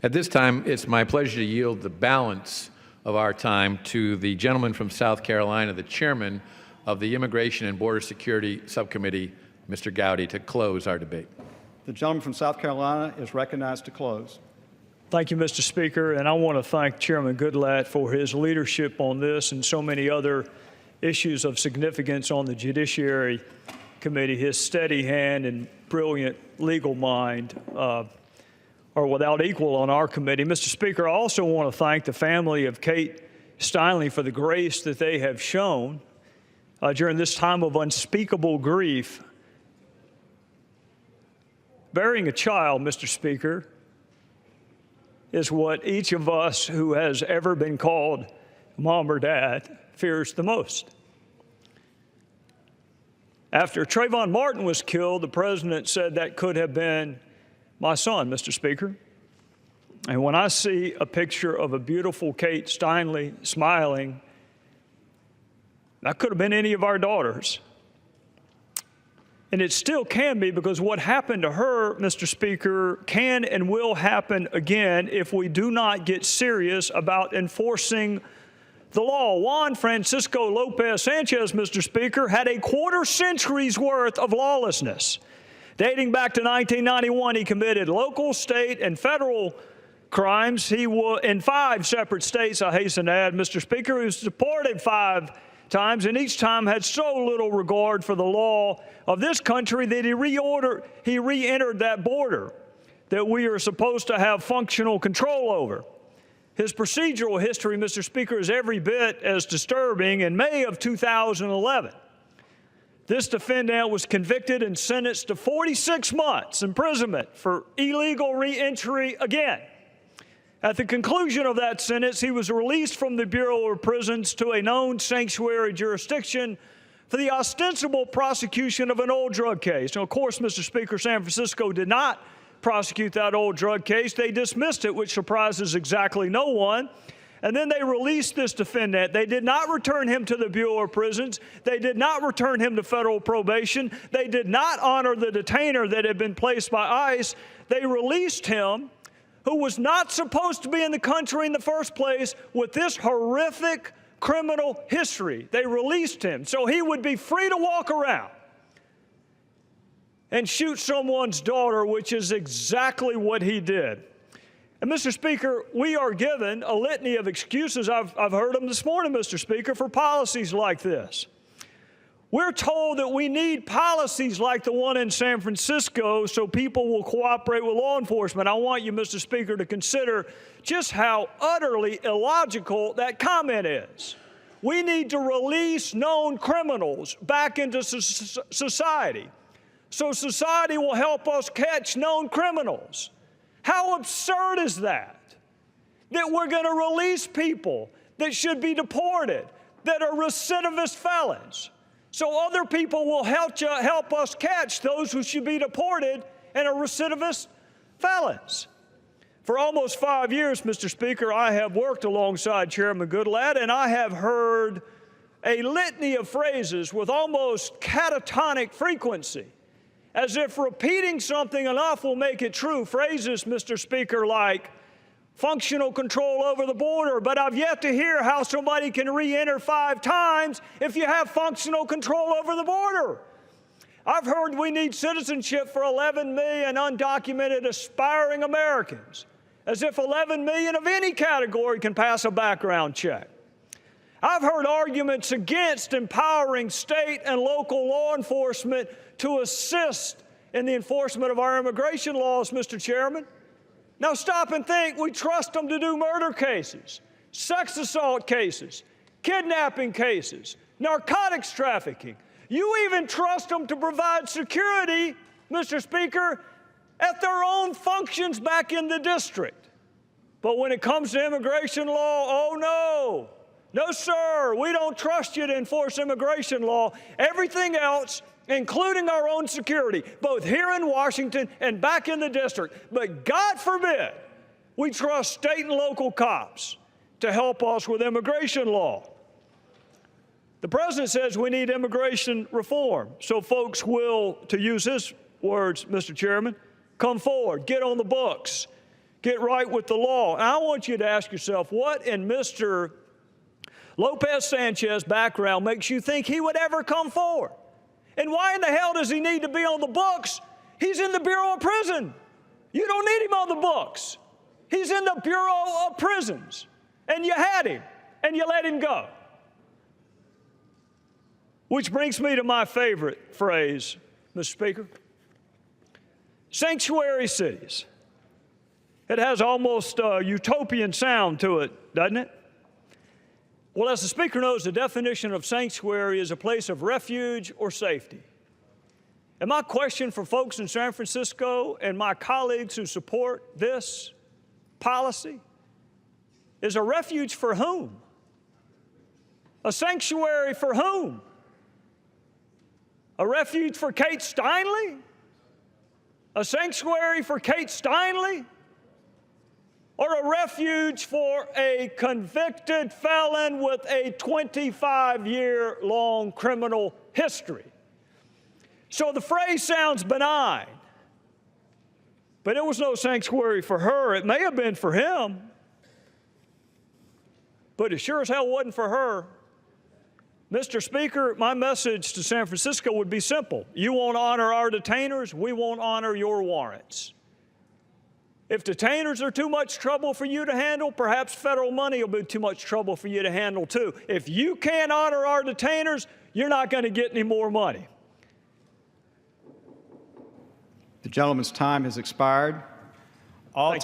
At this time, it's my pleasure to yield the balance of our time to the gentleman from South Carolina, the chairman of the Immigration and Border Security Subcommittee, Mr. Gowdy, to close our debate. The gentleman from South Carolina is recognized to close. Thank you, Mr. Speaker, and I want to thank Chairman Goodlatte for his leadership on this and so many other issues of significance on the Judiciary Committee. His steady hand and brilliant legal mind are without equal on our committee. Mr. Speaker, I also want to thank the family of Kate Steinle for the grace that they have shown during this time of unspeakable grief. Burying a child, Mr. Speaker, is what each of us who has ever been called mom or dad fears the most. After Trayvon Martin was killed, the president said that could have been my son, Mr. Speaker. And when I see a picture of a beautiful Kate Steinle smiling, that could have been any of our daughters. And it still can be, because what happened to her, Mr. Speaker, can and will happen again if we do not get serious about enforcing the law. Juan Francisco Lopez Sanchez, Mr. Speaker, had a quarter century's worth of lawlessness. Dating back to 1991, he committed local, state, and federal crimes. He was in 5 separate states, I hasten to add, Mr. Speaker. He was deported 5 times, and each time had so little regard for the law of this country that he re-entered that border that we are supposed to have functional control over. His procedural history, Mr. Speaker, is every bit as disturbing. In May of 2011, this defendant was convicted and sentenced to 46 months imprisonment for illegal re-entry again. At the conclusion of that sentence, he was released from the Bureau of Prisons to a known sanctuary jurisdiction for the ostensible prosecution of an old drug case. Now, of course, Mr. Speaker, San Francisco did not prosecute that old drug case. They dismissed it, which surprises exactly no one. And then they released this defendant. They did not return him to the Bureau of Prisons. They did not return him to federal probation. They did not honor the detainer that had been placed by ICE. They released him, who was not supposed to be in the country in the first place, with this horrific criminal history. They released him so he would be free to walk around and shoot someone's daughter, which is exactly what he did. And, Mr. Speaker, we are given a litany of excuses. I've heard them this morning, Mr. Speaker, for policies like this. We're told that we need policies like the one in San Francisco so people will cooperate with law enforcement. I want you, Mr. Speaker, to consider just how utterly illogical that comment is. We need to release known criminals back into society so society will help us catch known criminals. How absurd is that? That we're going to release people that should be deported, that are recidivist felons, so other people will help us catch those who should be deported and are recidivist felons. For almost 5 years, Mr. Speaker, I have worked alongside Chairman Goodlatte, and I have heard a litany of phrases with almost catatonic frequency, as if repeating something enough will make it true. Phrases, Mr. Speaker, like functional control over the border, but I've yet to hear how somebody can re-enter 5 times if you have functional control over the border. I've heard we need citizenship for 11 million undocumented aspiring Americans, as if 11 million of any category can pass a background check. I've heard arguments against empowering state and local law enforcement to assist in the enforcement of our immigration laws, Mr. Chairman. Now stop and think. We trust them to do murder cases, sex assault cases, kidnapping cases, narcotics trafficking. You even trust them to provide security, Mr. Speaker, at their own functions back in the district. But when it comes to immigration law, oh no. No, sir, we don't trust you to enforce immigration law. Everything else, including our own security, both here in Washington and back in the district. But God forbid we trust state and local cops to help us with immigration law. The president says we need immigration reform, so folks will, to use his words, Mr. Chairman, come forward, get on the books, get right with the law. And I want you to ask yourself, what in Mr. Lopez Sanchez's background makes you think he would ever come forward? And why in the hell does he need to be on the books? He's in the Bureau of Prison. You don't need him on the books. He's in the Bureau of Prisons. And you had him, and you let him go. Which brings me to my favorite phrase, Mr. Speaker. Sanctuary cities. It has almost a utopian sound to it, doesn't it? Well, as the Speaker knows, the definition of sanctuary is a place of refuge or safety. And my question for folks in San Francisco and my colleagues who support this policy is a refuge for whom? A sanctuary for whom? A refuge for Kate Steinle? A sanctuary for Kate Steinle? Or a refuge for a convicted felon with a 25-year-long criminal history? So the phrase sounds benign, but it was no sanctuary for her. It may have been for him, but it sure as hell wasn't for her. Mr. Speaker, my message to San Francisco would be simple. You won't honor our detainers, we won't honor your warrants. If detainers are too much trouble for you to handle, perhaps federal money will be too much trouble for you to handle too. If you can't honor our detainers, you're not going to get any more money. The gentleman's time has expired. All time.